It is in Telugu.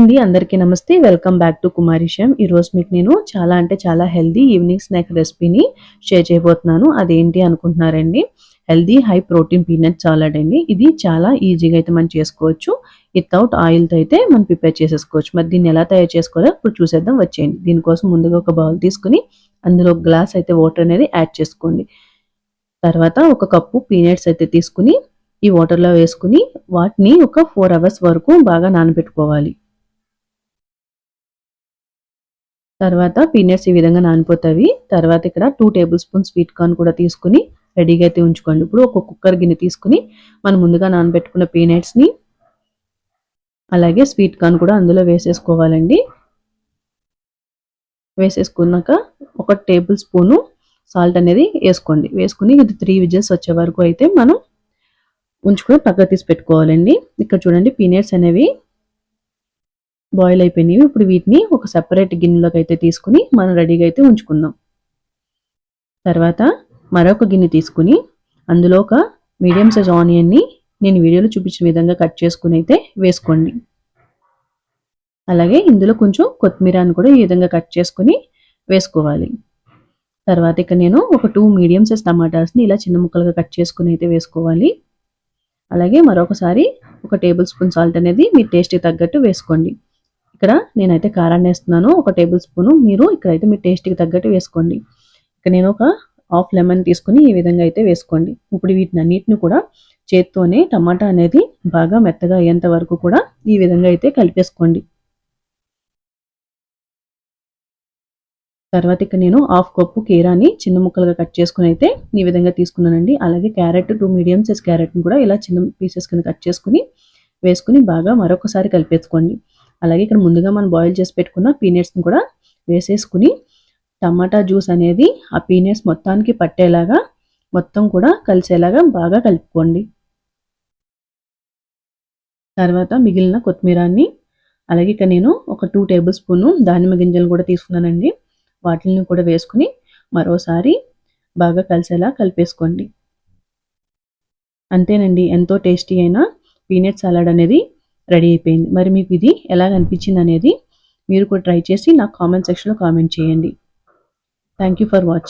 అండి, అందరికీ నమస్తే. వెల్కమ్ బ్యాక్ టు కుమారిషం. ఈరోజు మీకు నేను చాలా అంటే చాలా హెల్దీ ఈవినింగ్ స్నాక్ రెసిపీని షేర్ చేయబోతున్నాను. అదేంటి అనుకుంటున్నారండి? Healthy high protein peanut salad అండి. ఇది చాలా ఈజీగా అయితే మనం చేసుకోవచ్చు. వితౌట్ ఆయిల్తో అయితే మనం ప్రిపేర్ చేసేసుకోవచ్చు. మరి దీన్ని ఎలా తయారు చేసుకోవాలో ఇప్పుడు చూసేద్దాం, వచ్చేయండి. దీనికోసం ముందుగా ఒక బౌల్ తీసుకుని అందులో ఒక గ్లాస్ అయితే వాటర్ అనేది యాడ్ చేసుకోండి. తర్వాత ఒక కప్పు పీనట్స్ అయితే తీసుకుని ఈ వాటర్లో వేసుకుని వాటిని ఒక 4 అవర్స్ వరకు బాగా నానబెట్టుకోవాలి. తర్వాత పీనట్స్ ఈ విధంగా నానిపోతాయి. తర్వాత ఇక్కడ 2 టేబుల్ స్పూన్ స్వీట్ కార్న్ కూడా తీసుకుని రెడీగా అయితే ఉంచుకోండి. ఇప్పుడు ఒక కుక్కర్ గిన్నె తీసుకుని మనం ముందుగా నానబెట్టుకున్న పీనట్స్ని అలాగే స్వీట్ కార్న్ కూడా అందులో వేసేసుకోవాలండి. వేసేసుకున్నాక ఒక టేబుల్ స్పూను సాల్ట్ అనేది వేసుకోండి. వేసుకుని ఇది 3 విజిల్స్ వచ్చే వరకు అయితే మనం ఉంచుకొని పక్కకు తీసి పెట్టుకోవాలండి. ఇక్కడ చూడండి, పీనట్స్ అనేవి బాయిల్ అయిపోయినాయి. ఇప్పుడు వీటిని ఒక సెపరేట్ గిన్నెలోకి అయితే తీసుకుని మనం రెడీగా అయితే ఉంచుకుందాం. తర్వాత మరొక గిన్నె తీసుకుని అందులో ఒక మీడియం సైజ్ ఆనియన్ని నేను వీడియోలో చూపించిన విధంగా కట్ చేసుకుని అయితే వేసుకోండి. అలాగే ఇందులో కొంచెం కొత్తిమీరని కూడా ఈ విధంగా కట్ చేసుకుని వేసుకోవాలి. తర్వాత ఇక్కడ నేను ఒక 2 మీడియం సైజ్ టమాటాస్ని ఇలా చిన్న ముక్కలుగా కట్ చేసుకుని అయితే వేసుకోవాలి. అలాగే మరొకసారి ఒక టేబుల్ స్పూన్ సాల్ట్ అనేది మీ టేస్ట్కి తగ్గట్టు వేసుకోండి. ఇక్కడ నేనైతే కారాన్ని వేస్తున్నాను, ఒక టేబుల్ స్పూను. మీరు ఇక్కడైతే మీ టేస్ట్కి తగ్గట్టు వేసుకోండి. ఇక్కడ నేను ఒక హాఫ్ లెమన్ తీసుకుని ఈ విధంగా అయితే వేసుకోండి. ఇప్పుడు వీటిని అన్నిటిని కూడా చేత్తోనే టమాటా అనేది బాగా మెత్తగా అయ్యేంత వరకు కూడా ఈ విధంగా అయితే కలిపేసుకోండి. తర్వాత ఇక్కడ నేను హాఫ్ కప్పు కీరాని చిన్న ముక్కలుగా కట్ చేసుకుని అయితే ఈ విధంగా తీసుకున్నానండి. అలాగే క్యారెట్ 2 మీడియం సైజ్ క్యారెట్ని కూడా ఇలా చిన్న పీసెస్ కింద కట్ చేసుకుని వేసుకుని బాగా మరొకసారి కలిపేసుకోండి. అలాగే ఇక్కడ ముందుగా మనం బాయిల్ చేసి పెట్టుకున్న పీనట్స్ని కూడా వేసేసుకుని టమాటా జ్యూస్ అనేది ఆ పీనట్స్ మొత్తానికి పట్టేలాగా మొత్తం కూడా కలిసేలాగా బాగా కలుపుకోండి. తర్వాత మిగిలిన కొత్తిమీరాన్ని అలాగే ఇక్కడ నేను ఒక 2 టేబుల్ స్పూను దానిమ్మ గింజలు కూడా తీసుకున్నానండి. వాటిని కూడా వేసుకుని మరోసారి బాగా కలిసేలా కలిపేసుకోండి. అంతేనండి, ఎంతో టేస్టీ అయిన పీనట్ సాలడ్ అనేది రెడీ అయిపోయింది. మరి మీకు ఇది ఎలాగ అనిపించింది అనేది మీరు కూడా ట్రై చేసి నాకు కామెంట్ సెక్షన్లో కామెంట్ చేయండి. Thank you for watching.